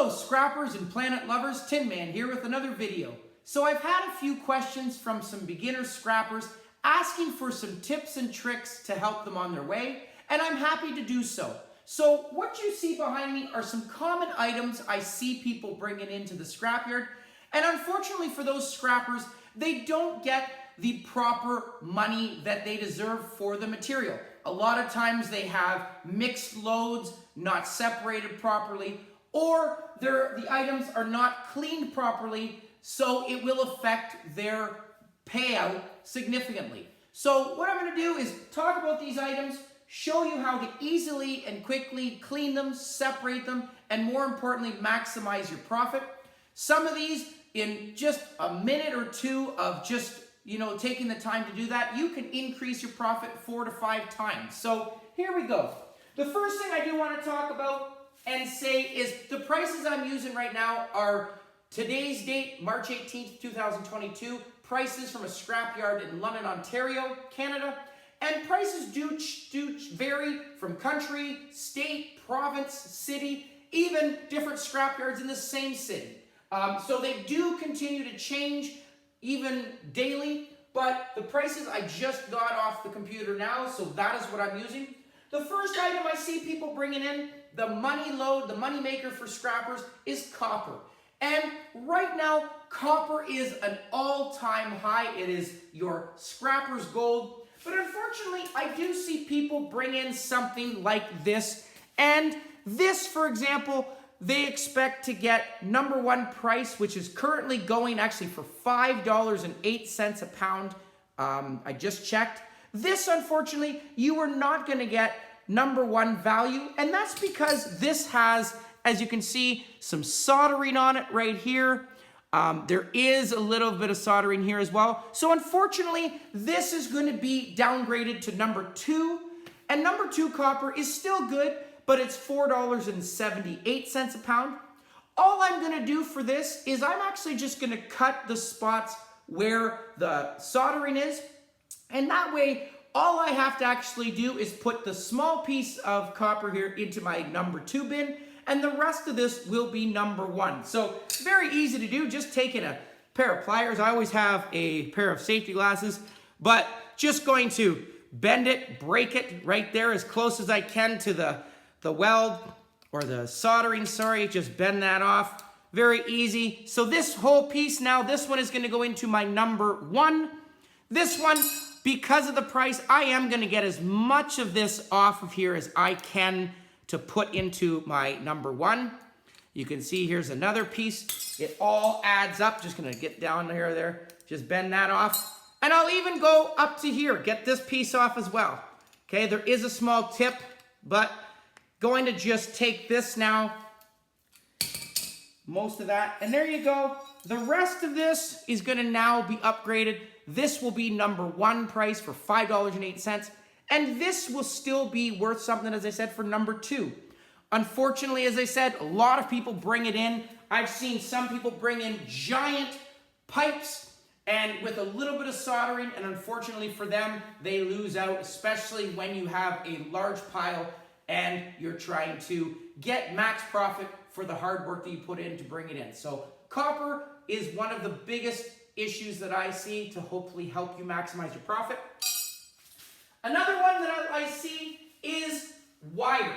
Hello scrappers and planet lovers, Tin Man here with another video. So I've had a few questions from some beginner scrappers asking for some tips and tricks to help them on their way, and I'm happy to do so. So what you see behind me are some common items I see people bringing into the scrapyard, and unfortunately for those scrappers, they don't get the proper money that they deserve for the material. A lot of times they have mixed loads, not separated properly, or the items are not cleaned properly, so it will affect their payout significantly. So what I'm going to do is talk about these items, show you how to easily and quickly clean them, separate them, and more importantly, maximize your profit. Some of these, in just a minute or two of just taking the time to do that, you can increase your profit 4 to 5 times. So here we go. The first thing I do want to talk about and say is the prices I'm using right now are today's date, March 18th, 2022, prices from a scrapyard in London, Ontario, Canada. And prices do vary from country, state, province, city, even different scrapyards in the same city. So they do continue to change even daily, but the prices I just got off the computer now, so that is what I'm using. The first item I see people bringing in, the money load, the money maker for scrappers, is copper. And right now, copper is an all-time high. It is your scrapper's gold. But unfortunately, I do see people bring in something like this. And this, for example, they expect to get #1 price, which is currently going actually for $5.08 a pound. I just checked. This, unfortunately, you are not going to get #1 value, and that's because this has, as you can see, some soldering on it right here. There is a little bit of soldering here as well. So unfortunately, this is going to be downgraded to #2, and #2 copper is still good, but it's $4.78 a pound. All I'm going to do for this is I'm actually just going to cut the spots where the soldering is, and that way all I have to actually do is put the small piece of copper here into my #2 bin, and the rest of this will be #1. So very easy to do, just taking a pair of pliers. I always have a pair of safety glasses, but just going to bend it, break it right there as close as I can to the weld or the soldering, sorry, just bend that off. Very easy. So this whole piece now, this one is going to go into my #1. This one, because of the price, I am going to get as much of this off of here as I can to put into my #1. You can see here's another piece. It all adds up. Just going to get down there, just bend that off. And I'll even go up to here, get this piece off as well. Okay, there is a small tip, but going to just take this now, most of that, and there you go. The rest of this is going to now be upgraded. This will be #1 price for $5.08, and this will still be worth something, as I said, for #2. Unfortunately, as I said, a lot of people bring it in. I've seen some people bring in giant pipes and with a little bit of soldering, and unfortunately for them, they lose out, especially when you have a large pile and you're trying to get max profit for the hard work that you put in to bring it in. So copper is one of the biggest issues that I see to hopefully help you maximize your profit. Another one that I see is wire.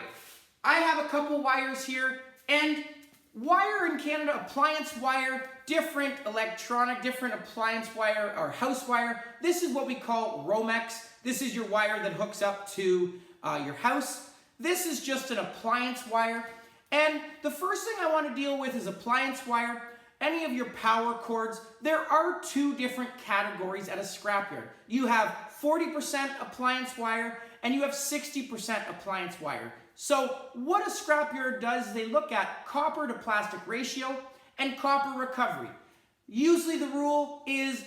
I have a couple wires here, and wire in Canada, appliance wire, different electronic, different appliance wire or house wire. This is what we call Romex. This is your wire that hooks up to your house. This is just an appliance wire. And the first thing I want to deal with is appliance wire. Any of your power cords, there are 2 different categories at a scrapyard. You have 40% appliance wire and you have 60% appliance wire. So what a scrapyard does is they look at copper to plastic ratio and copper recovery. Usually the rule is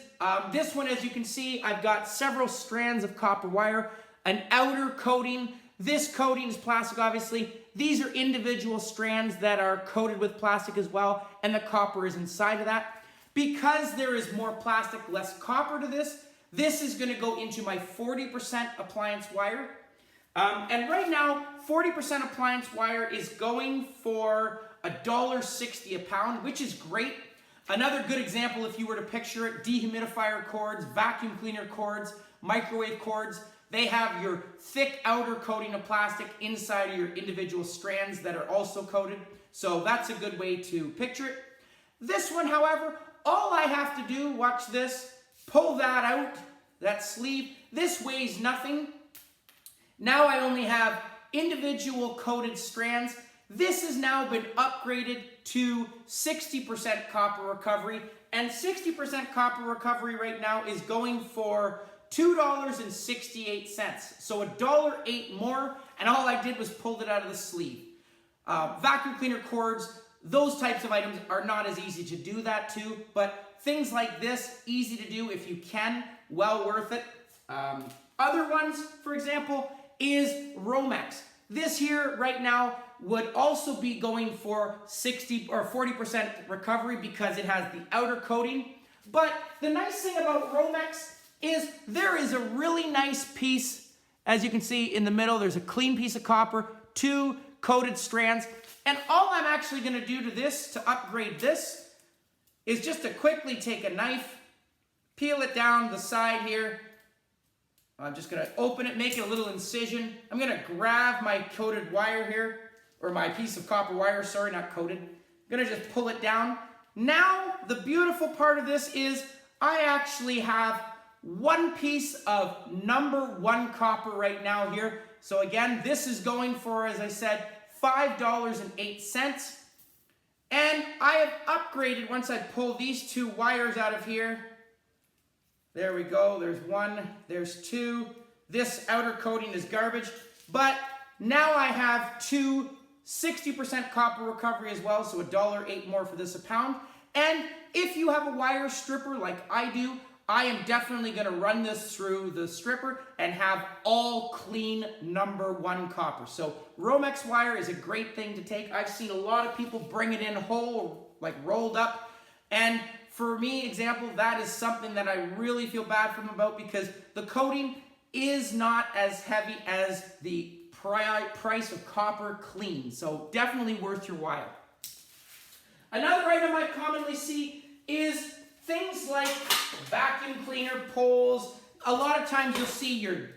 this one, as you can see, I've got several strands of copper wire, an outer coating. This coating is plastic, obviously. These are individual strands that are coated with plastic as well, and the copper is inside of that. Because there is more plastic, less copper to this, this is going to go into my 40% appliance wire. And right now, 40% appliance wire is going for $1.60 a pound, which is great. Another good example, if you were to picture it, dehumidifier cords, vacuum cleaner cords, microwave cords, they have your thick outer coating of plastic inside of your individual strands that are also coated. So that's a good way to picture it. This one, however, all I have to do, watch this, pull that out, that sleeve. This weighs nothing. Now I only have individual coated strands. This has now been upgraded to 60% copper recovery, and 60% copper recovery right now is going for $2.68. So $1.08 more, and all I did was pulled it out of the sleeve. Vacuum cleaner cords, those types of items are not as easy to do that to, but things like this, easy to do if you can, well worth it. Other ones, for example, is Romex. This here right now would also be going for 60 or 40% recovery because it has the outer coating. But the nice thing about Romex is there is a really nice piece, as you can see in the middle, there's a clean piece of copper, 2 coated strands. And all I'm actually going to do to this, to upgrade this, is just to quickly take a knife, peel it down the side here. I'm just going to open it, make it a little incision. I'm going to grab my coated wire here, or my piece of copper wire, sorry, not coated. I'm going to just pull it down. Now, the beautiful part of this is I actually have one piece of #1 copper right now here. So again, this is going for, as I said, $5.08. And I have upgraded, once I pull these 2 wires out of here, there we go, there's 1, there's 2. This outer coating is garbage, but now I have 2 60% copper recovery as well, so $1.08 more for this a pound. And if you have a wire stripper like I do, I am definitely going to run this through the stripper and have all clean #1 copper. So Romex wire is a great thing to take. I've seen a lot of people bring it in whole, like rolled up. And for me, example, that is something that I really feel bad for them about because the coating is not as heavy as the price of copper clean. So definitely worth your while. Another item I commonly see is things like vacuum cleaner poles. A lot of times you'll see your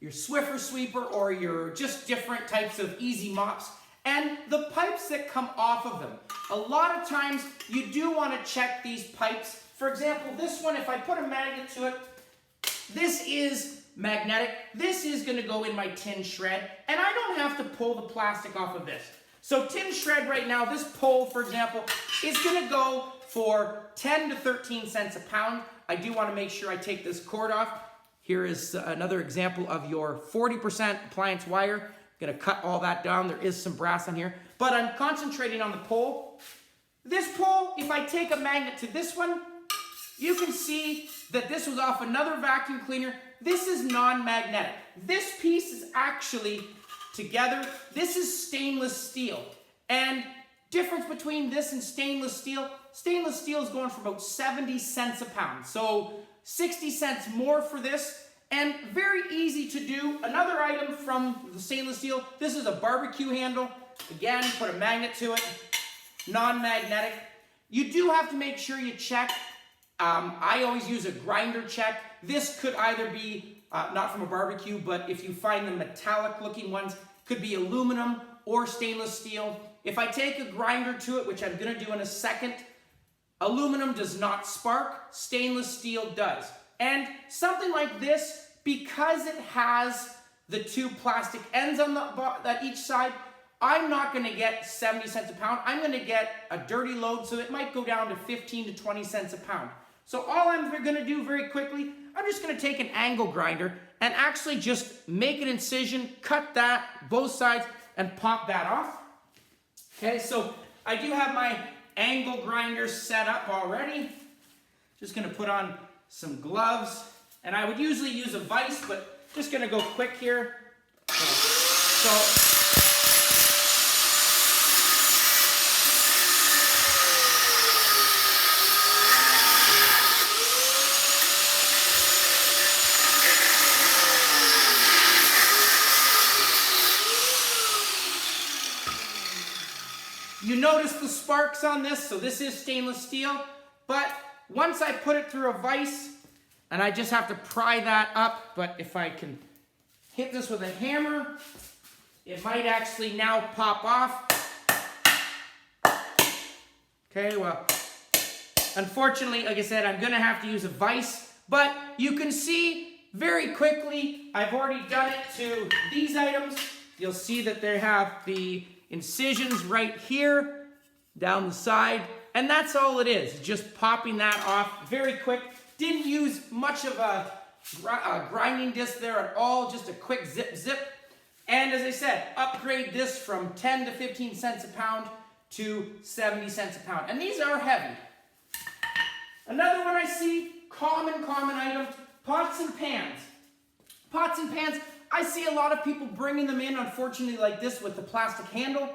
Swiffer sweeper or your just different types of easy mops and the pipes that come off of them. A lot of times you do want to check these pipes. For example, this one, if I put a magnet to it, this is magnetic. This is going to go in my tin shred, and I don't have to pull the plastic off of this. So tin shred right now, this pole, for example, is going to go for 10 to 13 cents a pound. I do want to make sure I take this cord off. Here is another example of your 40% appliance wire. I'm going to cut all that down. There is some brass on here, but I'm concentrating on the pole. This pole, if I take a magnet to this one, you can see that this was off another vacuum cleaner. This is non-magnetic. This piece is actually together. This is stainless steel. And difference between this and stainless steel is going for about 70 cents a pound. So 60 cents more for this, and very easy to do. Another item from the stainless steel, this is a barbecue handle. Again, put a magnet to it, non-magnetic. You do have to make sure you check. I always use a grinder check. This could either be, not from a barbecue, but if you find the metallic looking ones, could be aluminum or stainless steel. If I take a grinder to it, which I'm gonna do in a second, aluminum does not spark, stainless steel does. And something like this, because it has the 2 plastic ends on that each side, I'm not gonna get 70 cents a pound. I'm gonna get a dirty load, so it might go down to 15 to 20 cents a pound. So all I'm gonna do very quickly, I'm just gonna take an angle grinder and actually just make an incision, cut that, both sides, and pop that off. Okay, so I do have my angle grinder set up already. Just gonna put on some gloves, and I would usually use a vise, but just gonna go quick here. So You notice the sparks on this, so this is stainless steel, but once I put it through a vise, and I just have to pry that up, but if I can hit this with a hammer, it might actually now pop off. Okay, well, unfortunately, like I said, I'm gonna have to use a vise, but you can see very quickly, I've already done it to these items. You'll see that they have the incisions right here, down the side, and that's all it is, just popping that off very quick. Didn't use much of a grinding disc there at all, just a quick zip zip. And as I said, upgrade this from 10 to 15 cents a pound to 70 cents a pound. And these are heavy. Another one I see, common item, pots and pans. Pots and pans, I see a lot of people bringing them in, unfortunately, like this with the plastic handle,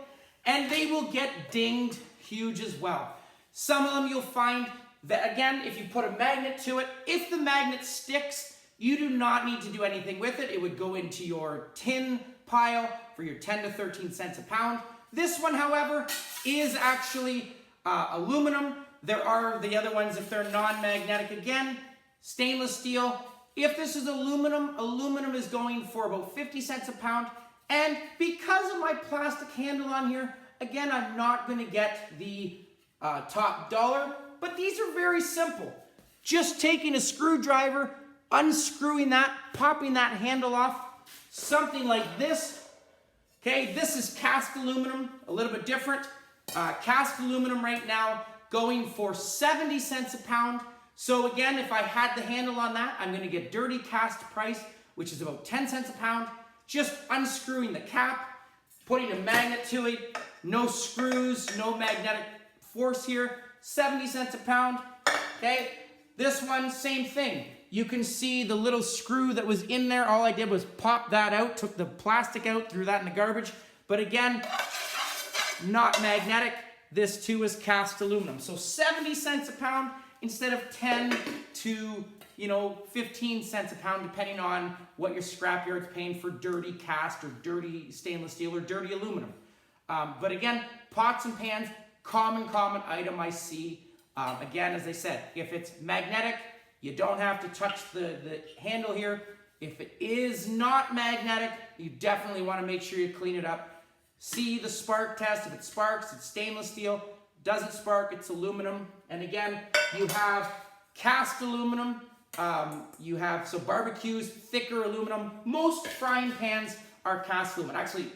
and they will get dinged huge as well. Some of them you'll find that, again, if you put a magnet to it, if the magnet sticks, you do not need to do anything with it. It would go into your tin pile for your 10 to 13 cents a pound. This one, however, is actually aluminum. There are the other ones, if they're non-magnetic, again, stainless steel. If this is aluminum, aluminum is going for about 50 cents a pound. And because of my plastic handle on here, again, I'm not going to get the top dollar, but these are very simple. Just taking a screwdriver, unscrewing that, popping that handle off, something like this. Okay, this is cast aluminum, a little bit different. Cast aluminum right now going for 70 cents a pound. So again, if I had the handle on that, I'm going to get dirty cast price, which is about 10 cents a pound. Just unscrewing the cap, putting a magnet to it, no screws, no magnetic force here, 70 cents a pound. Okay, this one, same thing. You can see the little screw that was in there. All I did was pop that out, took the plastic out, threw that in the garbage. But again, not magnetic. This too is cast aluminum. So 70 cents a pound instead of 10 to 15 cents a pound, depending on what your scrapyard's paying for dirty cast or dirty stainless steel or dirty aluminum. But again, pots and pans, common item I see. Again, as I said, if it's magnetic, you don't have to touch the handle here. If it is not magnetic, you definitely want to make sure you clean it up. See the spark test. If it sparks, it's stainless steel. Doesn't spark, it's aluminum. And again, you have cast aluminum. You have, so barbecues, thicker aluminum. Most frying pans are cast aluminum. Actually,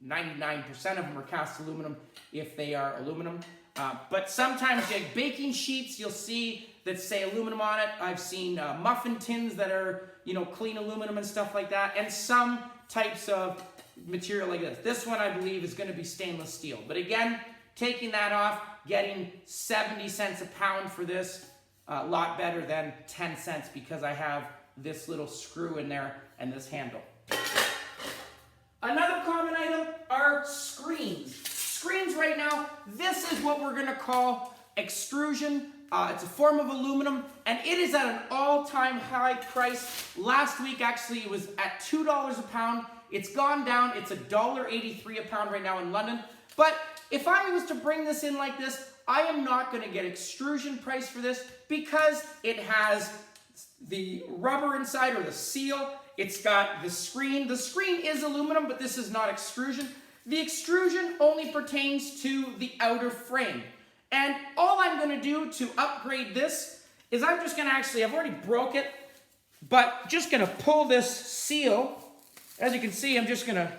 99% of them are cast aluminum if they are aluminum. But sometimes like baking sheets, you'll see that say aluminum on it. I've seen muffin tins that are, clean aluminum and stuff like that. And some types of material like this. This one, I believe, is going to be stainless steel. But again, taking that off, getting 70 cents a pound for this, a lot better than 10 cents because I have this little screw in there and this handle. Another common item are screens. Screens right now, this is what we're going to call extrusion. It's a form of aluminum, and it is at an all-time high price. Last week, actually, it was at $2 a pound. It's gone down. It's $1.83 a pound right now in London. But if I was to bring this in like this, I am not going to get extrusion price for this because it has the rubber inside or the seal. It's got the screen. The screen is aluminum, but this is not extrusion. The extrusion only pertains to the outer frame. And all I'm going to do to upgrade this is I'm just going to I've already broke it, but just going to pull this seal. As you can see, I'm just going to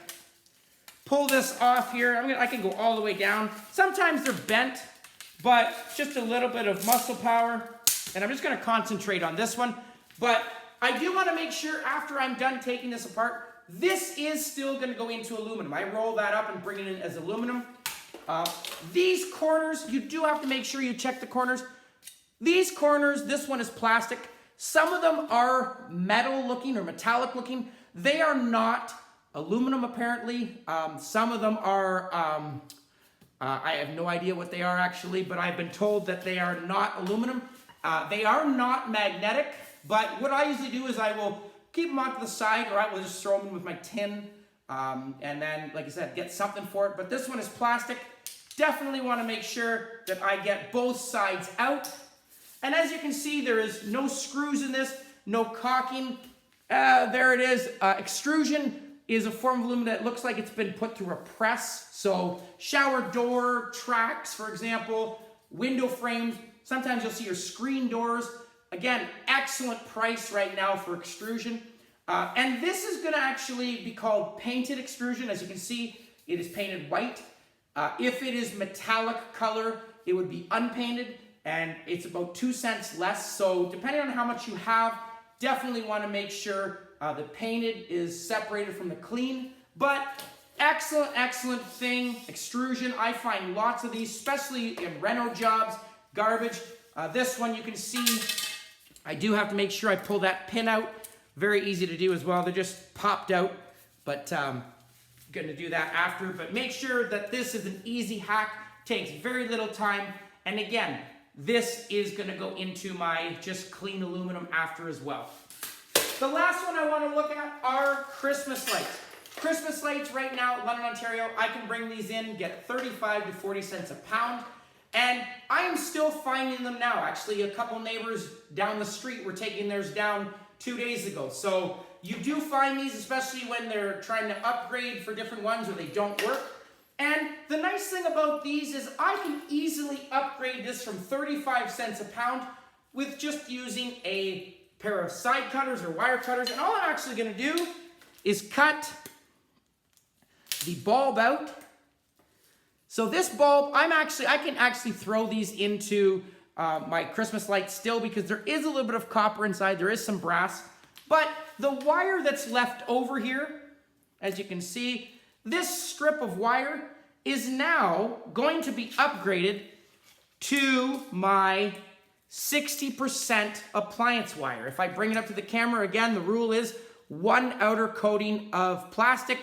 pull this off here. I can go all the way down. Sometimes they're bent, but just a little bit of muscle power. And I'm just going to concentrate on this one. But I do want to make sure after I'm done taking this apart, this is still going to go into aluminum. I roll that up and bring it in as aluminum. These corners, you do have to make sure you check the corners. These corners, this one is plastic. Some of them are metal looking or metallic looking. They are not aluminum apparently. Some of them are, I have no idea what they are actually, but I've been told that they are not aluminum. They are not magnetic, but what I usually do is I will keep them off to the side, or I will just throw them in with my tin, and then, like I said, get something for it. But this one is plastic. definitely want to make sure that I get both sides out. And as you can see, there is no screws in this, no caulking. There it is. Extrusion is a form of aluminum that looks like it's been put through a press. So shower door tracks, for example, window frames. Sometimes you'll see your screen doors. Again, excellent price right now for extrusion. And this is going to actually be called painted extrusion. As you can see, it is painted white. If it is metallic color, it would be unpainted, and it's about 2 cents less. So depending on how much you have, definitely want to make sure the painted is separated from the clean. But excellent, excellent thing. Extrusion, I find lots of these, especially in reno jobs, garbage. This one you can see, I do have to make sure I pull that pin out. Very easy to do as well. They're just popped out, but I'm going to do that after. But make sure that this is an easy hack. Takes very little time. And again, this is going to go into my just clean aluminum after as well. The last one I want to look at are Christmas lights. Christmas lights right now, London, Ontario, I can bring these in, get 35 to 40 cents a pound. And I am still finding them now. Actually, a couple neighbors down the street were taking theirs down 2 days ago. So you do find these, especially when they're trying to upgrade for different ones or they don't work. And the nice thing about these is I can easily upgrade this from 35 cents a pound with just using a pair of side cutters or wire cutters. And all I'm actually going to do is cut the bulb out. So this bulb, I can actually throw these into my Christmas lights still, because there is a little bit of copper inside. There is some brass. But the wire that's left over here, as you can see, this strip of wire is now going to be upgraded to my 60% appliance wire. If I bring it up to the camera again, the rule is 1 outer coating of plastic.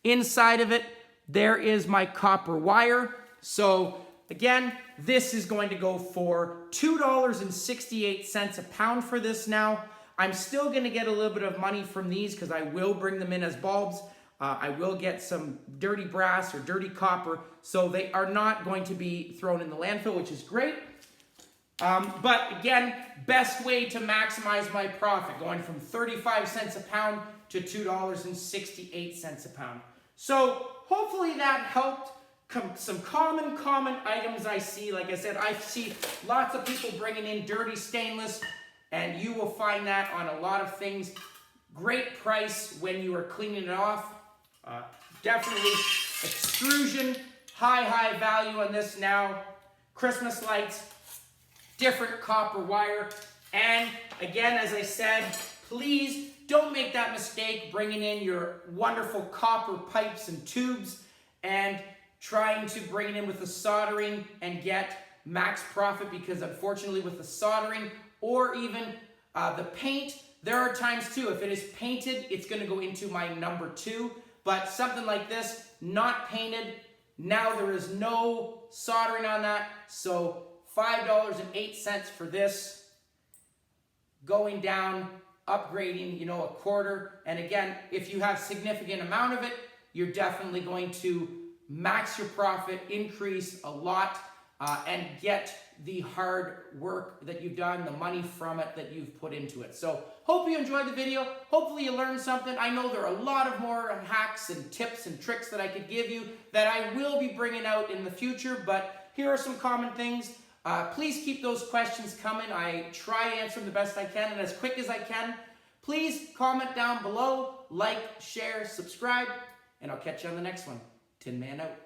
Inside of it, there is my copper wire. So again, this is going to go for $2.68 a pound for this now. I'm still going to get a little bit of money from these because I will bring them in as bulbs. I will get some dirty brass or dirty copper, so they are not going to be thrown in the landfill, which is great. But again, best way to maximize my profit, going from 35 cents a pound to $2.68 a pound. So hopefully that helped. Some common items I see. Like I said, I see lots of people bringing in dirty stainless, and you will find that on a lot of things. Great price when you are cleaning it off. Definitely extrusion, high value on this now. Christmas lights, different copper wire. And again, as I said, please don't make that mistake bringing in your wonderful copper pipes and tubes and trying to bring it in with the soldering and get max profit, because unfortunately with the soldering or even the paint, there are times too, if it is painted, it's going to go into my number 2. But something like this, not painted, now there is no soldering on that. So $5.08 for this, going down, upgrading, a quarter. And again, if you have significant amount of it, you're definitely going to max your profit, increase a lot, and get the hard work that you've done, the money from it that you've put into it. So hope you enjoyed the video. Hopefully you learned something. I know there are a lot of more hacks and tips and tricks that I could give you that I will be bringing out in the future, but here are some common things. Please keep those questions coming. I try to answer them the best I can and as quick as I can. Please comment down below, like, share, subscribe, and I'll catch you on the next one. Tin Man out.